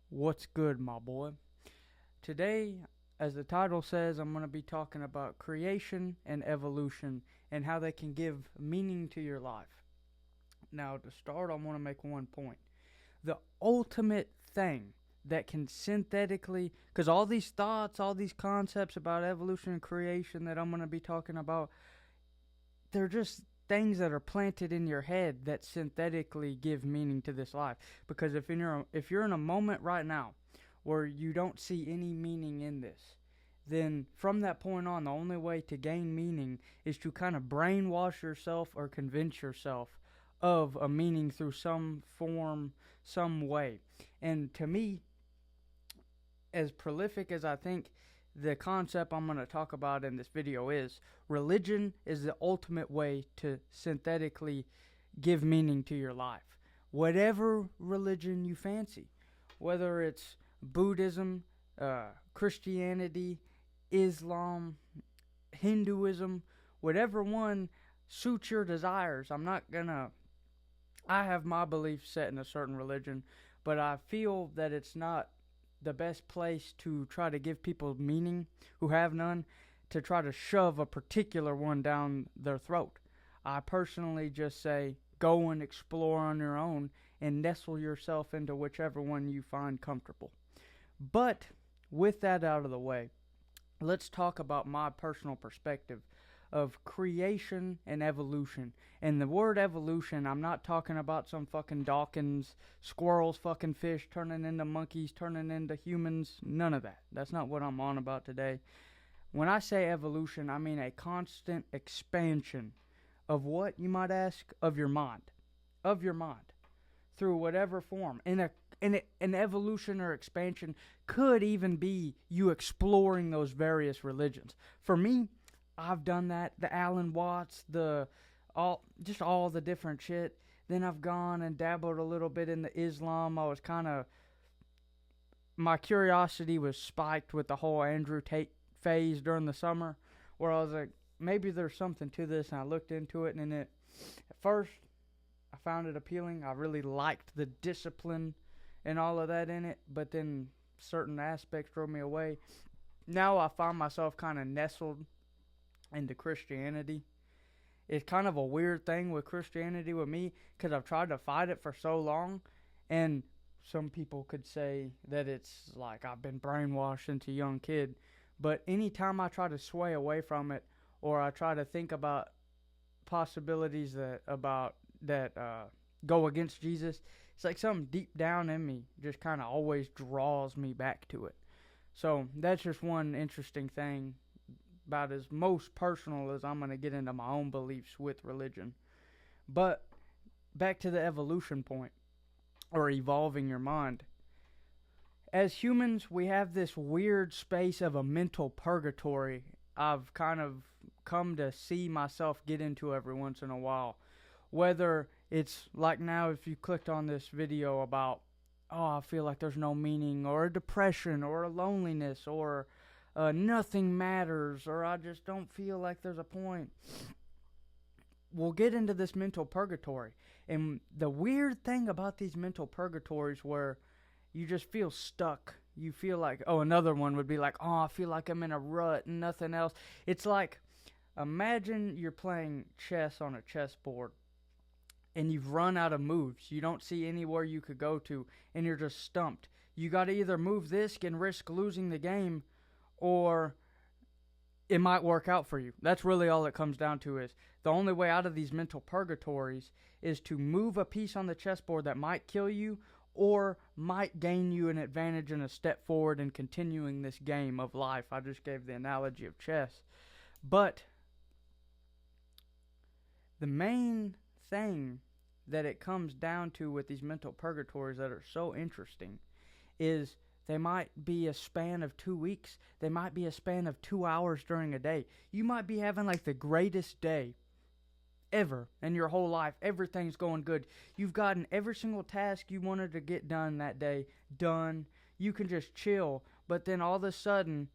What's good, my boy? Today, as the title says, I'm going to be talking about creation and evolution and how they can give meaning to your life. Now, to start, I want to make one point. The ultimate thing that can synthetically, because all these thoughts, all these concepts about evolution and creation that I'm going to be talking about, they're just things that are planted in your head that synthetically give meaning to this life. Because if you're in a moment right now where you don't see any meaning in this, then from that point on, the only way to gain meaning is to kind of brainwash yourself or convince yourself of a meaning through some form, some way. And to me, as prolific as I think the concept I'm going to talk about in this video is, religion is the ultimate way to synthetically give meaning to your life. Whatever religion you fancy, whether it's Buddhism, Christianity, Islam, Hinduism, whatever one suits your desires. I have my beliefs set in a certain religion, but I feel that it's not the best place to try to give people meaning who have none, to try to shove a particular one down their throat. I personally just say go and explore on your own and nestle yourself into whichever one you find comfortable. But with that out of the way, let's talk about my personal perspective of creation and evolution. And the word evolution, I'm not talking about some fucking Dawkins, squirrels, fucking fish turning into monkeys, turning into humans. None of that. That's not what I'm on about today. When I say evolution, I mean a constant expansion of what, you might ask, of your mind. Of your mind. Through whatever form. An evolution or expansion could even be you exploring those various religions. For me, I've done that. The Alan Watts, all the different shit. Then I've gone and dabbled a little bit in the Islam. My curiosity was spiked with the whole Andrew Tate phase during the summer, where I was like, maybe there's something to this, and I looked into it, and at first, I found it appealing. I really liked the discipline and all of that in it, but then certain aspects drove me away. Now I find myself kind of nestled into Christianity. It's kind of a weird thing with Christianity with me, because I've tried to fight it for so long, and some people could say that it's like I've been brainwashed since a young kid. But anytime I try to sway away from it, or I try to think about possibilities that go against Jesus, it's like something deep down in me just kind of always draws me back to it. So that's just one interesting thing, about as most personal as I'm going to get into my own beliefs with religion. But back to the evolution point, or evolving your mind. As humans, we have this weird space of a mental purgatory I've kind of come to see myself get into every once in a while. Whether it's like now, if you clicked on this video about, I feel like there's no meaning, or a depression, or a loneliness, or nothing matters, or I just don't feel like there's a point. We'll get into this mental purgatory. And the weird thing about these mental purgatories, where you just feel stuck. You feel like, another one would be like, I feel like I'm in a rut and nothing else. It's like, imagine you're playing chess on a chessboard and you've run out of moves. You don't see anywhere you could go to, and you're just stumped. You got to either move this and risk losing the game, or it might work out for you. That's really all it comes down to. Is the only way out of these mental purgatories is to move a piece on the chessboard that might kill you, or might gain you an advantage and a step forward in continuing this game of life. I just gave the analogy of chess. But the main thing that it comes down to with these mental purgatories that are so interesting is they might be a span of 2 weeks. They might be a span of 2 hours during a day. You might be having like the greatest day ever in your whole life. Everything's going good. You've gotten every single task you wanted to get done that day done. You can just chill. But then all of a sudden,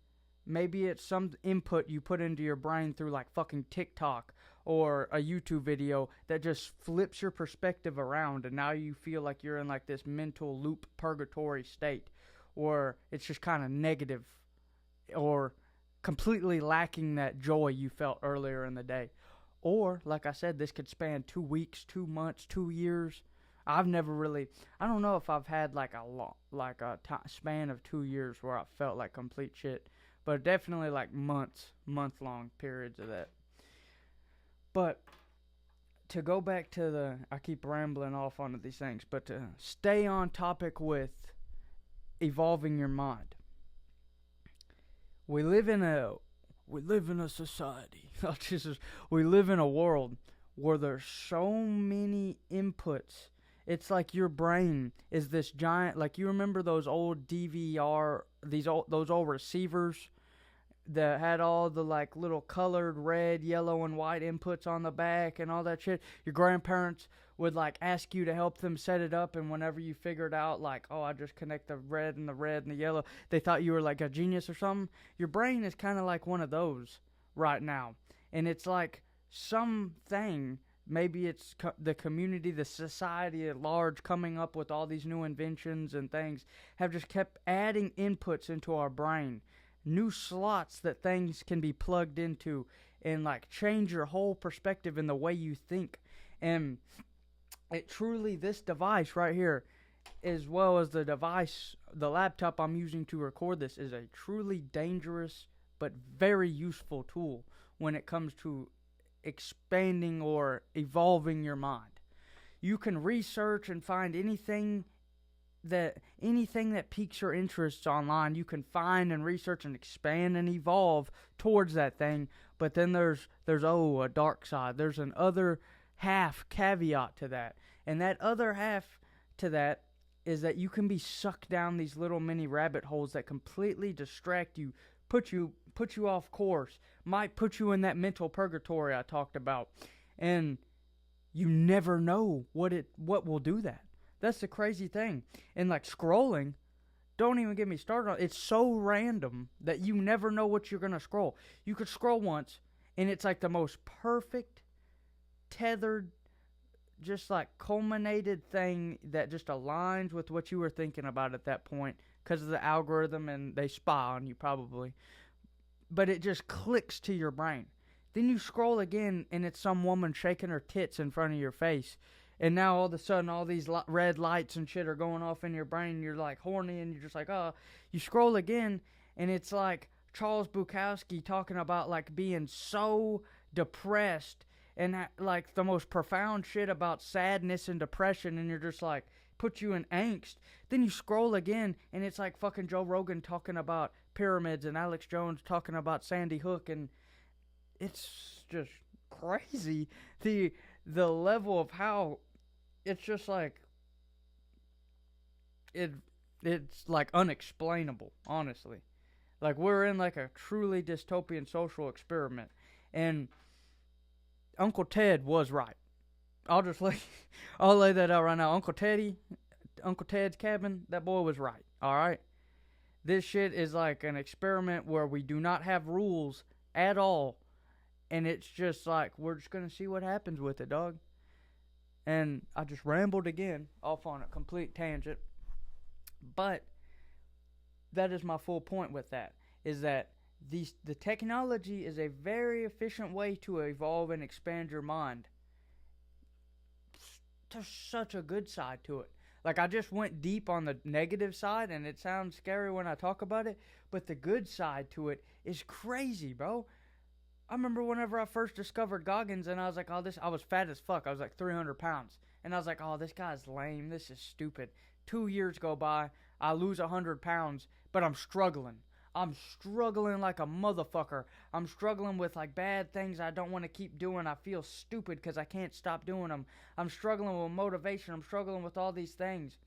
maybe it's some input you put into your brain through like fucking TikTok, or a YouTube video that just flips your perspective around, and now you feel like you're in like this mental loop purgatory state, or it's just kind of negative, or completely lacking that joy you felt earlier in the day. Or, like I said, this could span 2 weeks, 2 months, 2 years. I don't know if I've had like a span of 2 years where I felt like complete shit, but definitely like month-long periods of that. But to go back to I keep rambling off onto these things, but to stay on topic with evolving your mind. We live in a society. Oh, Jesus. We live in a world where there's so many inputs. It's like your brain is this giant, like you remember those old DVR, those old receivers that had all the like little colored red, yellow, and white inputs on the back and all that shit. Your grandparents would like ask you to help them set it up, and whenever you figured out like, oh, I just connect the red and the yellow, they thought you were like a genius or something. Your brain is kind of like one of those right now, and it's like something. Maybe it's the community, the society at large, coming up with all these new inventions and things, have just kept adding inputs into our brain. New slots that things can be plugged into and like change your whole perspective in the way you think. And it truly, this device right here, as well as the laptop I'm using to record this, is a truly dangerous but very useful tool when it comes to expanding or evolving your mind. You can research and find anything that piques your interests online. You can find and research and expand and evolve towards that thing. But then there's a dark side. There's an other half caveat to that. And that other half to that is that you can be sucked down these little mini rabbit holes that completely distract you, put you off course, might put you in that mental purgatory I talked about. And you never know what will do that. That's the crazy thing. And like scrolling, don't even get me started on it. It's so random that you never know what you're going to scroll. You could scroll once, and it's like the most perfect, tethered, just like culminated thing that just aligns with what you were thinking about at that point because of the algorithm, and they spy on you probably. But it just clicks to your brain. Then you scroll again, and it's some woman shaking her tits in front of your face. And now all of a sudden, all these red lights and shit are going off in your brain. You're like horny, and you're just like, oh. You scroll again, and it's like Charles Bukowski talking about like being so depressed and like the most profound shit about sadness and depression. And you're just like, put you in angst. Then you scroll again, and it's like fucking Joe Rogan talking about pyramids and Alex Jones talking about Sandy Hook, and it's just crazy the level of how it's just like it's like unexplainable, honestly. Like we're in like a truly dystopian social experiment, and Uncle Ted was right. I'll lay that out right now. Uncle Ted's Cabin, that boy was right. All right. This shit is like an experiment where we do not have rules at all. And it's just like, we're just going to see what happens with it, dog. And I just rambled again off on a complete tangent. But that is my full point with that. Is that the technology is a very efficient way to evolve and expand your mind. There's such a good side to it. Like, I just went deep on the negative side, and it sounds scary when I talk about it, but the good side to it is crazy, bro. I remember whenever I first discovered Goggins, and I was like, I was fat as fuck. I was like 300 pounds. And I was like, oh, this guy's lame. This is stupid. 2 years go by. I lose 100 pounds, but I'm struggling. I'm struggling like a motherfucker. I'm struggling with like bad things I don't want to keep doing. I feel stupid because I can't stop doing them. I'm struggling with motivation. I'm struggling with all these things.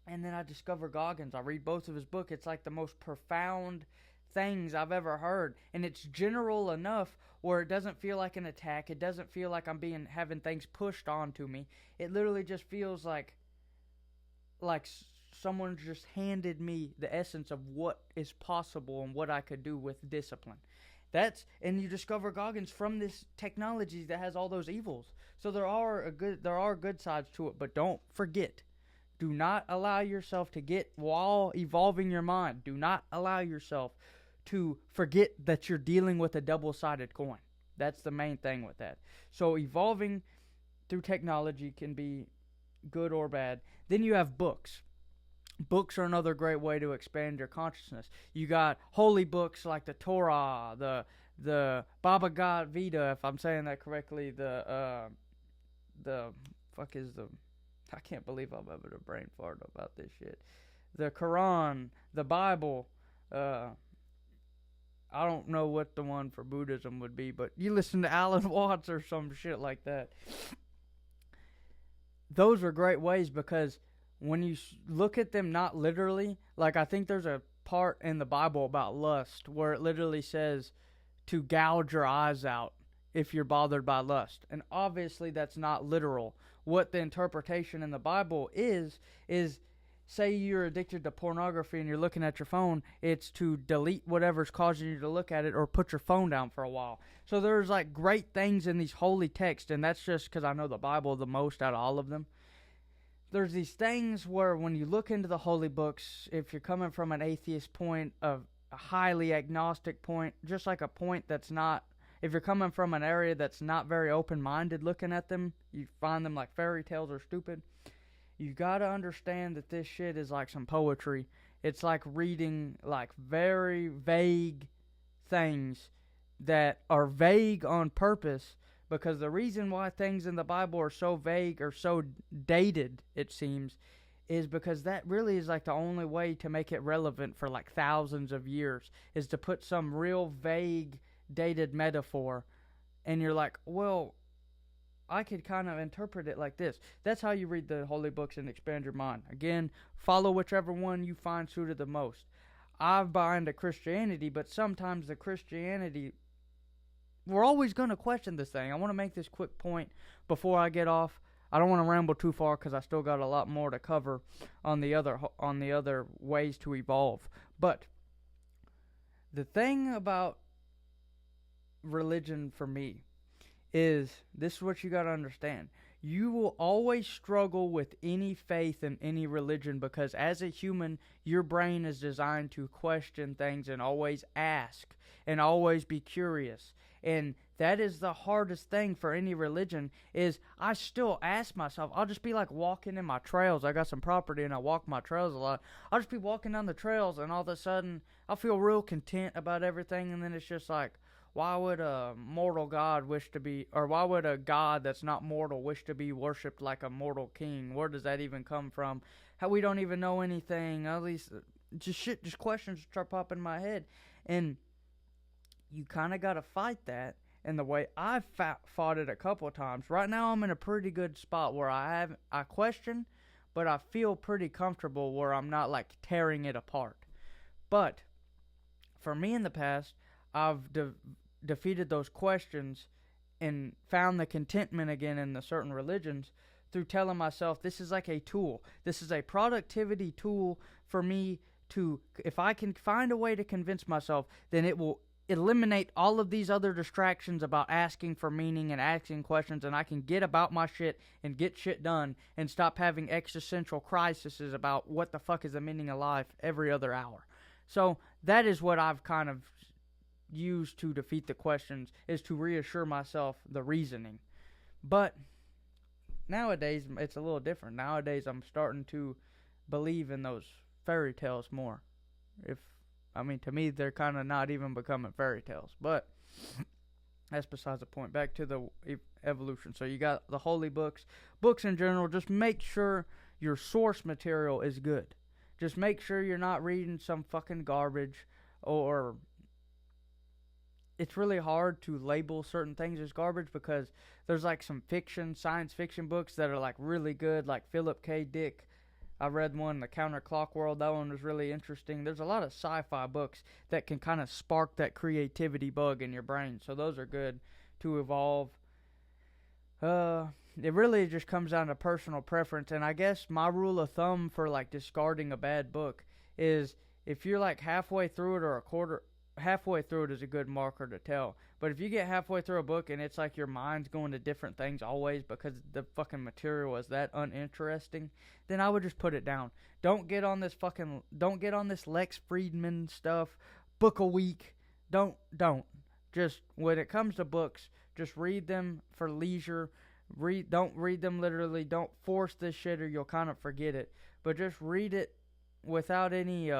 And then I discover Goggins. I read both of his books. It's like the most profound things I've ever heard. And it's general enough where it doesn't feel like an attack. It doesn't feel like I'm having things pushed onto me. It literally just feels like someone just handed me the essence of what is possible and what I could do with discipline. And you discover Goggins from this technology that has all those evils. So there are good sides to it, but don't forget. Do not allow yourself to get, while evolving your mind, do not allow yourself to forget that you're dealing with a double-sided coin. That's the main thing with that. So evolving through technology can be good or bad. Then you have books. Books are another great way to expand your consciousness. You got holy books like the Torah, the Bhagavad Gita, if I'm saying that correctly. I can't believe I'm having a brain fart about this shit. The Quran, the Bible. I don't know what the one for Buddhism would be, but you listen to Alan Watts or some shit like that. Those are great ways because when you look at them not literally, like I think there's a part in the Bible about lust where it literally says to gouge your eyes out if you're bothered by lust. And obviously that's not literal. What the interpretation in the Bible is say you're addicted to pornography and you're looking at your phone, it's to delete whatever's causing you to look at it or put your phone down for a while. So there's like great things in these holy texts, and that's just because I know the Bible the most out of all of them. There's these things where when you look into the holy books, if you're coming from an atheist point, a highly agnostic point, just like a point that's not, if you're coming from an area that's not very open-minded looking at them, you find them like fairy tales or stupid. You gotta understand that this shit is like some poetry. It's like reading like very vague things that are vague on purpose, because the reason why things in the Bible are so vague or so dated, it seems, is because that really is like the only way to make it relevant for like thousands of years, is to put some real vague, dated metaphor, and you're like, well, I could kind of interpret it like this. That's how you read the holy books and expand your mind. Again, follow whichever one you find suited the most. I buy into Christianity, but sometimes the Christianity, we're always going to question this thing. I want to make this quick point before I get off. I don't want to ramble too far because I still got a lot more to cover on the other ways to evolve. But the thing about religion for me is, this is what you got to understand. You will always struggle with any faith in any religion because as a human, your brain is designed to question things and always ask and always be curious. And that is the hardest thing for any religion, is I still ask myself. I'll just be like walking in my trails. I got some property and I walk my trails a lot. I'll just be walking down the trails and all of a sudden I'll feel real content about everything, and then it's just like, why would a mortal god wish to be, or why would a god that's not mortal wish to be worshipped like a mortal king? Where does that even come from? How we don't even know anything. At least just questions start popping in my head. And you kind of got to fight that. And the way I've fought it a couple of times. Right now I'm in a pretty good spot where I question, but I feel pretty comfortable where I'm not like tearing it apart. But for me in the past, I've defeated those questions and found the contentment again in the certain religions through telling myself this is like a tool. This is a productivity tool for me to, if I can find a way to convince myself, then it will eliminate all of these other distractions about asking for meaning and asking questions, and I can get about my shit and get shit done and stop having existential crises about what the fuck is the meaning of life every other hour. So that is what I've kind of used to defeat the questions, is to reassure myself the reasoning. But nowadays it's a little different. Nowadays I'm starting to believe in those fairy tales more. To me they're kind of not even becoming fairy tales, but that's besides the point. Back to the evolution. So you got the holy books in general. Just make sure your source material is good. Just make sure you're not reading some fucking garbage, or it's really hard to label certain things as garbage because there's like some science fiction books that are like really good, like Philip K. Dick. I read one, The Counterclock World. That one was really interesting. There's a lot of sci-fi books that can kind of spark that creativity bug in your brain. So those are good to evolve. It really just comes down to personal preference. And I guess my rule of thumb for like discarding a bad book is if you're like halfway through it or halfway through it is a good marker to tell. But if you get halfway through a book and it's like your mind's going to different things always because the fucking material is that uninteresting, then I would just put it down. Don't get on this Lex Friedman stuff, book a week. Don't. Just when it comes to books, just read them for leisure. Don't read them literally. Don't force this shit or you'll kind of forget it. But just read it without any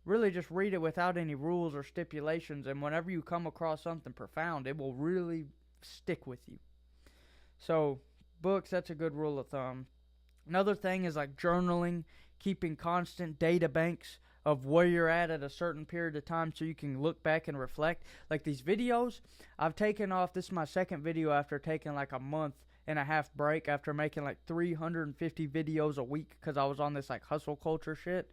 really just read it without any rules or stipulations, and whenever you come across something profound, it will really stick with you. So, books, that's a good rule of thumb. Another thing is like journaling, keeping constant data banks of where you're at a certain period of time so you can look back and reflect. Like these videos, I've taken off, this is my second video after taking like a month and a half break after making like 350 videos a week because I was on this like hustle culture shit.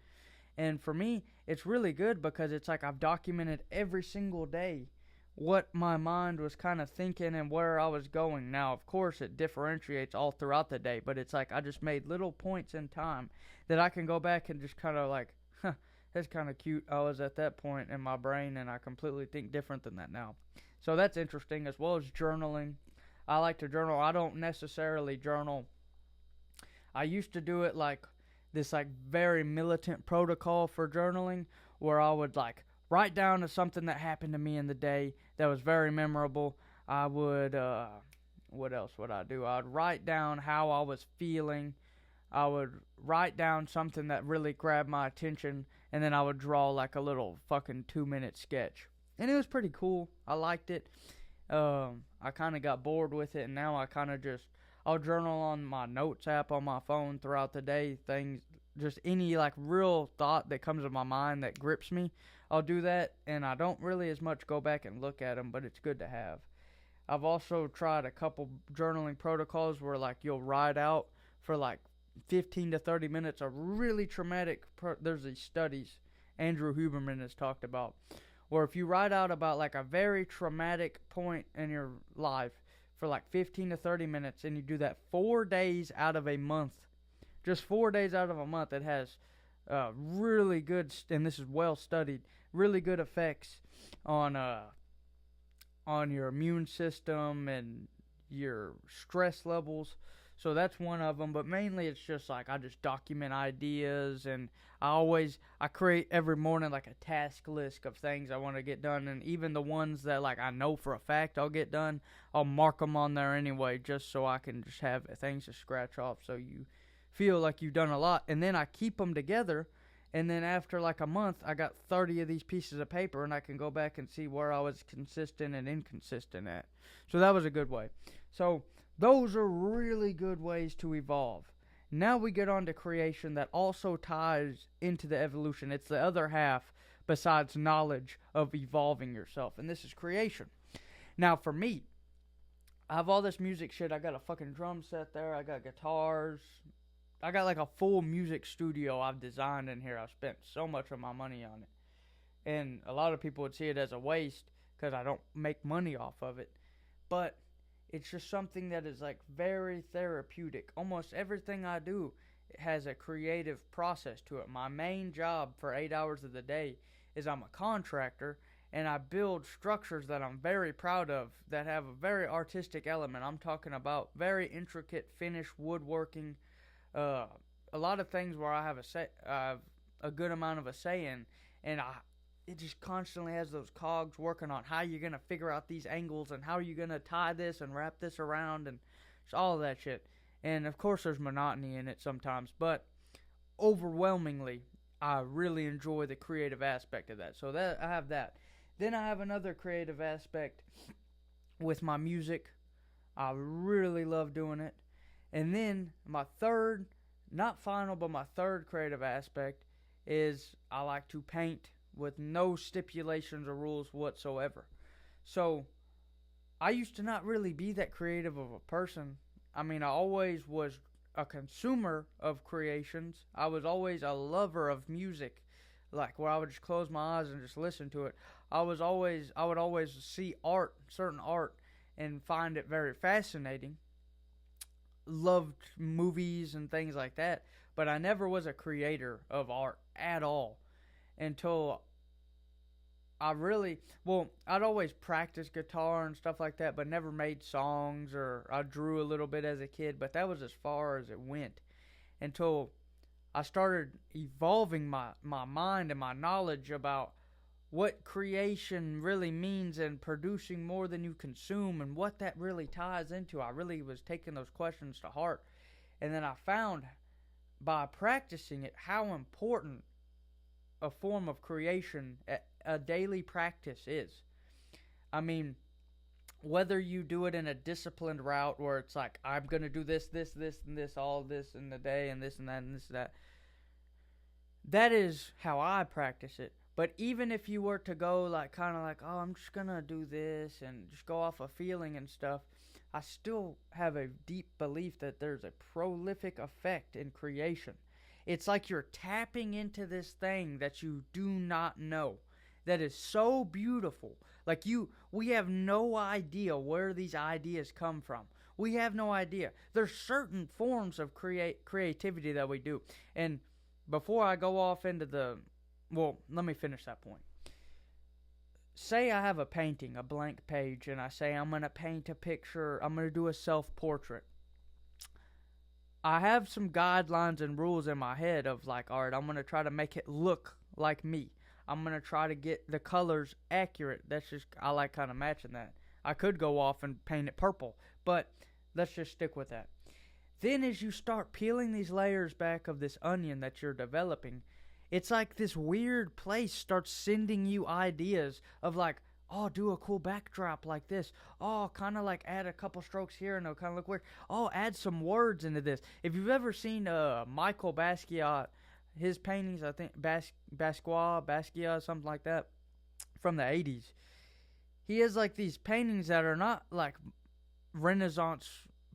And for me, it's really good because it's like I've documented every single day what my mind was kind of thinking and where I was going. Now, of course, it differentiates all throughout the day, but it's like I just made little points in time that I can go back and just kind of like, that's kind of cute. I was at that point in my brain and I completely think different than that now. So that's interesting, as well as journaling. I like to journal. I don't necessarily journal. I used to do it like this like very militant protocol for journaling where I would like write down something that happened to me in the day that was very memorable. I would what else would I do? I would write down how I was feeling. I would write down something that really grabbed my attention, and then I would draw like a little fucking 2-minute sketch. And it was pretty cool. I liked it. I kind of got bored with it, and now I kind of just I'll journal on my notes app on my phone throughout the day. Things, just any like real thought that comes to my mind that grips me, I'll do that. And I don't really as much go back and look at them, but it's good to have. I've also tried a couple journaling protocols where like you'll write out for like 15 to 30 minutes a really traumatic. There's these studies Andrew Huberman has talked about, where if you write out about like a very traumatic point in your life for like 15 to 30 minutes, and you do that 4 days out of a month, just 4 days out of a month, it has really good, and this is well studied, really good effects on your immune system and your stress levels. So that's one of them, but mainly it's just like I just document ideas, and I create every morning like a task list of things I want to get done, and even the ones that like I know for a fact I'll get done, I'll mark them on there anyway just so I can just have things to scratch off so you feel like you've done a lot. And then I keep them together, and then after like a month I got 30 of these pieces of paper, and I can go back and see where I was consistent and inconsistent at. So that was a good way. So those are really good ways to evolve. Now we get on to creation that also ties into the evolution. It's the other half besides knowledge of evolving yourself, and this is creation. Now for me, I have all this music shit. I got a fucking drum set there. I got guitars. I got like a full music studio I've designed in here. I've spent so much of my money on it. And a lot of people would see it as a waste because I don't make money off of it. But it's just something that is like very therapeutic. Almost everything I do has a creative process to it. My main job for 8 hours of the day is I'm a contractor, and I build structures that I'm very proud of that have a very artistic element. I'm talking about very intricate finished woodworking, a lot of things where I have a good amount of a say in, and it just constantly has those cogs working on how you're going to figure out these angles and how you're going to tie this and wrap this around and just all of that shit. And of course there's monotony in it sometimes, but overwhelmingly I really enjoy the creative aspect of that. So that I have that. Then I have another creative aspect with my music. I really love doing it. And then my third, not final, but my third creative aspect is I like to paint with no stipulations or rules whatsoever. So I used to not really be that creative of a person. I mean, I always was a consumer of creations. I was always a lover of music, like where I would just close my eyes and just listen to it. I would always see art, certain art, and find it very fascinating. Loved movies and things like that, but I never was a creator of art at all until I really, well, I'd always practice guitar and stuff like that, but never made songs, or I drew a little bit as a kid, but that was as far as it went until I started evolving my mind and my knowledge about what creation really means and producing more than you consume and what that really ties into. I really was taking those questions to heart. And then I found by practicing it how important a form of creation, a daily practice is. I mean, whether you do it in a disciplined route where it's like, I'm going to do this, and this, all this in the day, and this and that, and this and that. That is how I practice it. But even if you were to go like, kind of like, oh, I'm just going to do this and just go off a feeling and stuff, I still have a deep belief that there's a prolific effect in creation. It's like you're tapping into this thing that you do not know, that is so beautiful. Like we have no idea where these ideas come from. We have no idea. There's certain forms of creativity that we do. And before I go off into well, let me finish that point. Say I have a painting, a blank page, and I say I'm going to paint a picture, I'm going to do a self-portrait. I have some guidelines and rules in my head of like, all right, I'm going to try to make it look like me. I'm going to try to get the colors accurate. That's just, I like kind of matching that. I could go off and paint it purple, but let's just stick with that. Then as you start peeling these layers back of this onion that you're developing, it's like this weird place starts sending you ideas of like, oh, do a cool backdrop like this. Oh, kind of like add a couple strokes here and it'll kind of look weird. Oh, add some words into this. If you've ever seen Michael Basquiat, his paintings, I think Basquiat, something like that, from the 80s. He has like these paintings that are not like Renaissance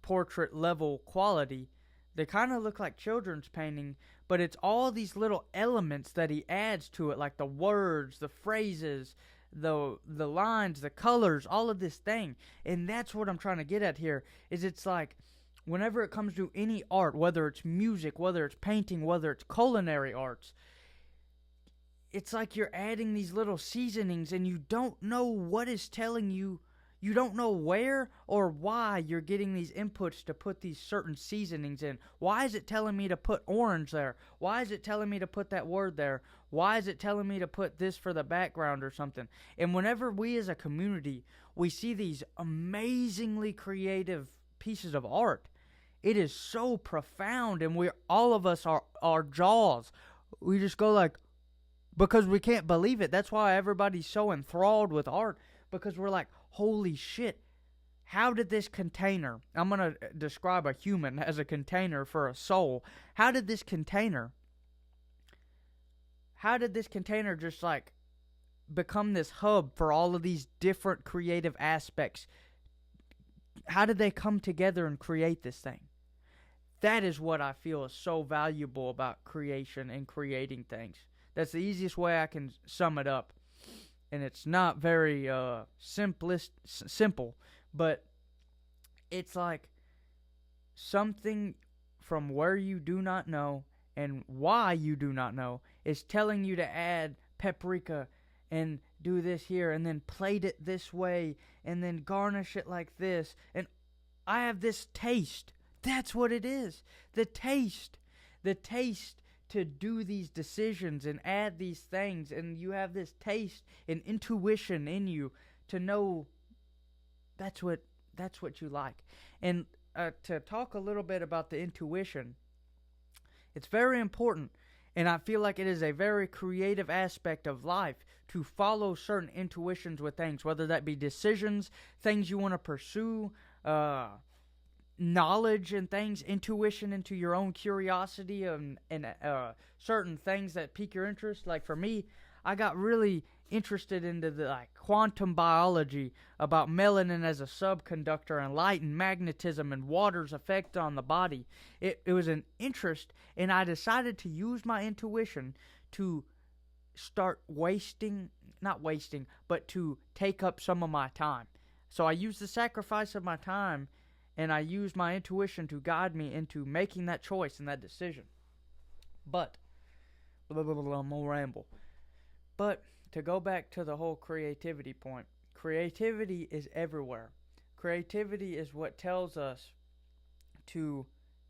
portrait level quality. They kind of look like children's painting, but it's all these little elements that he adds to it, like the words, the phrases, the lines, the colors, all of this thing. And that's what I'm trying to get at here, is it's like whenever it comes to any art, whether it's music, whether it's painting, whether it's culinary arts, it's like you're adding these little seasonings and you don't know what is telling you. You don't know where or why you're getting these inputs to put these certain seasonings in. Why is it telling me to put orange there? Why is it telling me to put that word there? Why is it telling me to put this for the background or something? And whenever we as a community, we see these amazingly creative pieces of art, it is so profound, and all of us are our jaws. We just go like, because we can't believe it. That's why everybody's so enthralled with art, because we're like, holy shit, how did this container, I'm going to describe a human as a container for a soul. How did this container just like become this hub for all of these different creative aspects? How did they come together and create this thing? That is what I feel is so valuable about creation and creating things. That's the easiest way I can sum it up. And it's not very simple, but it's like something from where you do not know and why you do not know is telling you to add paprika and do this here and then plate it this way and then garnish it like this. And I have this taste. That's what it is. The taste to do these decisions and add these things, and you have this taste and intuition in you to know that's what you like. And to talk a little bit about the intuition, it's very important, and I feel like it is a very creative aspect of life to follow certain intuitions with things, whether that be decisions, things you want to pursue, knowledge and things, intuition into your own curiosity and certain things that pique your interest. Like for me, I got really interested into the quantum biology about melanin as a subconductor and light and magnetism and water's effect on the body. It was an interest, and I decided to use my intuition to start to take up some of my time. So I used the sacrifice of my time, and I used my intuition to guide me into making that choice and that decision. But, I'm gonna ramble. But to go back to the whole creativity point, creativity is everywhere. Creativity is what tells us to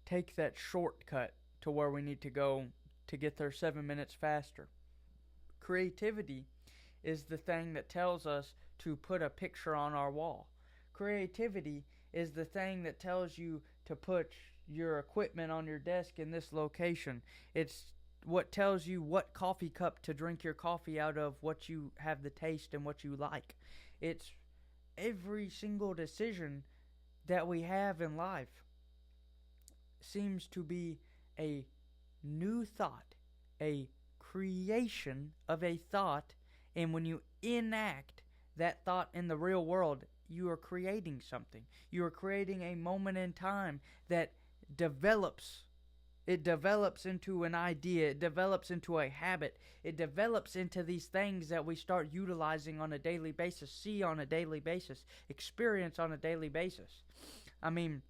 take that shortcut to where we need to go to get there 7 minutes faster. Creativity is the thing that tells us to put a picture on our wall. Creativity is the thing that tells you to put your equipment on your desk in this location. It's what tells you what coffee cup to drink your coffee out of, what you have the taste and what you like. It's every single decision that we have in life seems to be a new thought, a creation of a thought, and when you enact that thought in the real world, you are creating something. You are creating a moment in time that develops. It develops into an idea. It develops into a habit. It develops into these things that we start utilizing on a daily basis, see on a daily basis, experience on a daily basis. I mean,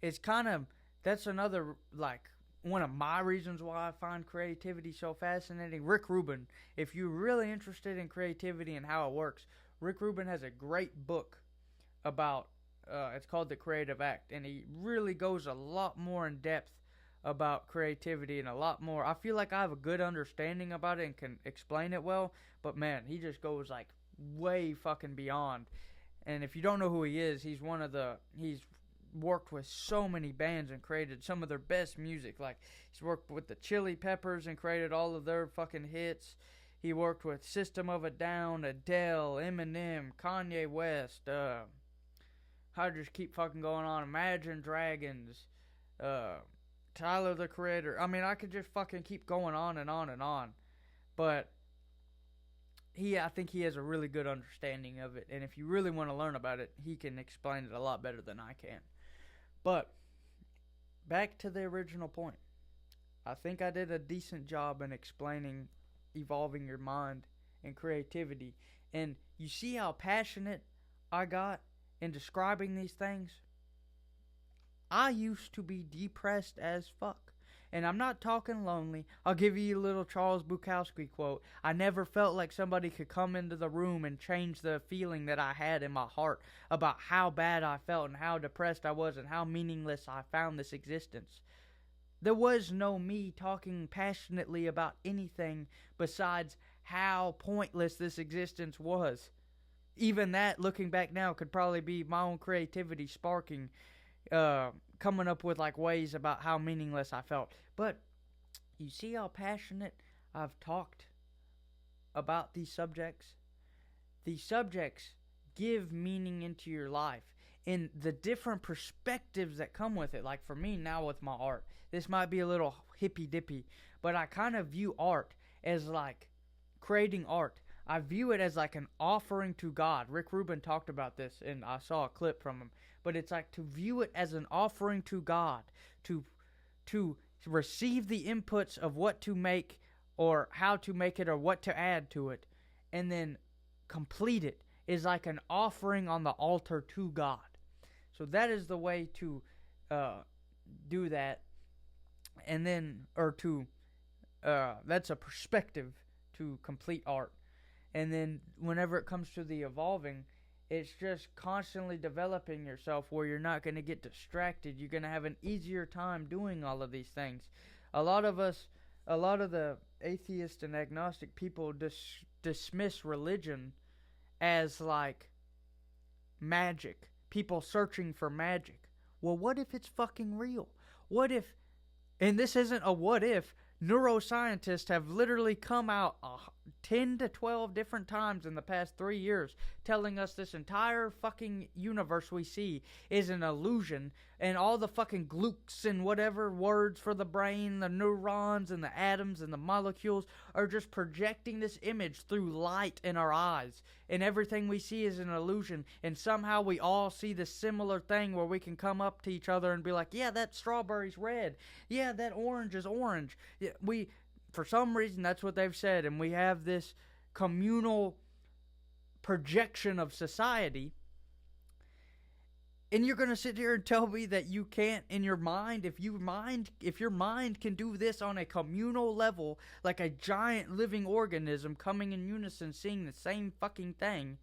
it's kind of, that's another, like, one of my reasons why I find creativity so fascinating. Rick Rubin, if you're really interested in creativity and how it works, Rick Rubin has a great book about, it's called The Creative Act, and he really goes a lot more in depth about creativity and a lot more. I feel like I have a good understanding about it and can explain it well, but man, he just goes like way fucking beyond. And if you don't know who he is, he's worked with so many bands and created some of their best music. Like, he's worked with the Chili Peppers and created all of their fucking hits. He worked with System of a Down, Adele, Eminem, Kanye West, I just keep fucking going on. Imagine Dragons, Tyler the Creator. I mean, I could just fucking keep going on and on and on. But I think he has a really good understanding of it. And if you really want to learn about it, he can explain it a lot better than I can. But back to the original point. I think I did a decent job in explaining evolving your mind and creativity. And you see how passionate I got in describing these things? I used to be depressed as fuck. And I'm not talking lonely. I'll give you a little Charles Bukowski quote. I never felt like somebody could come into the room and change the feeling that I had in my heart about how bad I felt and how depressed I was and how meaningless I found this existence. There was no me talking passionately about anything besides how pointless this existence was. Even that, looking back now, could probably be my own creativity sparking, coming up with like ways about how meaningless I felt. But you see how passionate I've talked about these subjects? These subjects give meaning into your life and the different perspectives that come with it. Like for me now with my art, this might be a little hippy dippy, but I kind of view art as like creating art. I view it as like an offering to God. Rick Rubin talked about this, and I saw a clip from him. But it's like to view it as an offering to God, to receive the inputs of what to make or how to make it or what to add to it, and then complete it is like an offering on the altar to God. So that is the way to do that, and then that's a perspective to complete art. And then whenever it comes to the evolving, it's just constantly developing yourself where you're not going to get distracted. You're going to have an easier time doing all of these things. A lot of the atheist and agnostic people dismiss religion as like magic. People searching for magic. Well, what if it's fucking real? What if, and this isn't a what if, neuroscientists have literally come out 10 to 12 different times in the past 3 years telling us this entire fucking universe we see is an illusion, and all the fucking glukes and whatever words for the brain, the neurons and the atoms and the molecules are just projecting this image through light in our eyes, and everything we see is an illusion, and somehow we all see this similar thing where we can come up to each other and be like, yeah, that strawberry's red, yeah, that orange is orange. Yeah, for some reason, that's what they've said, and we have this communal projection of society. And you're going to sit here and tell me that you can't in your mind, if your mind can do this on a communal level, like a giant living organism coming in unison, seeing the same fucking thing,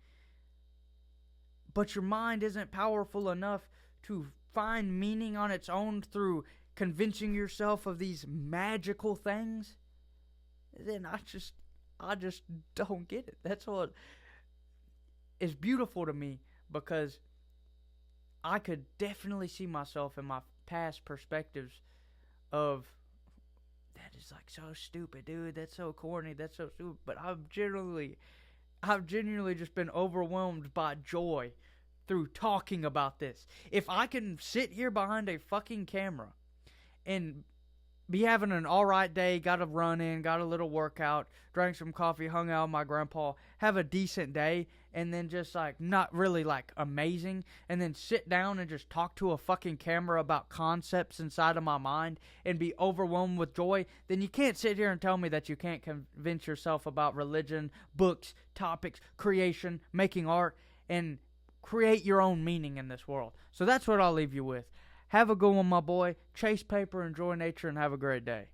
but your mind isn't powerful enough to find meaning on its own through convincing yourself of these magical things, then I just don't get it. That's what is beautiful to me, because I could definitely see myself in my past perspectives of, that is like so stupid, dude. That's so corny. That's so stupid. But I've genuinely just been overwhelmed by joy through talking about this. If I can sit here behind a fucking camera and be having an alright day, got a run in, got a little workout, drank some coffee, hung out with my grandpa, have a decent day, and then just like not really like amazing, and then sit down and just talk to a fucking camera about concepts inside of my mind and be overwhelmed with joy, then you can't sit here and tell me that you can't convince yourself about religion, books, topics, creation, making art, and create your own meaning in this world. So that's what I'll leave you with. Have a good one, my boy. Chase paper, enjoy nature, and have a great day.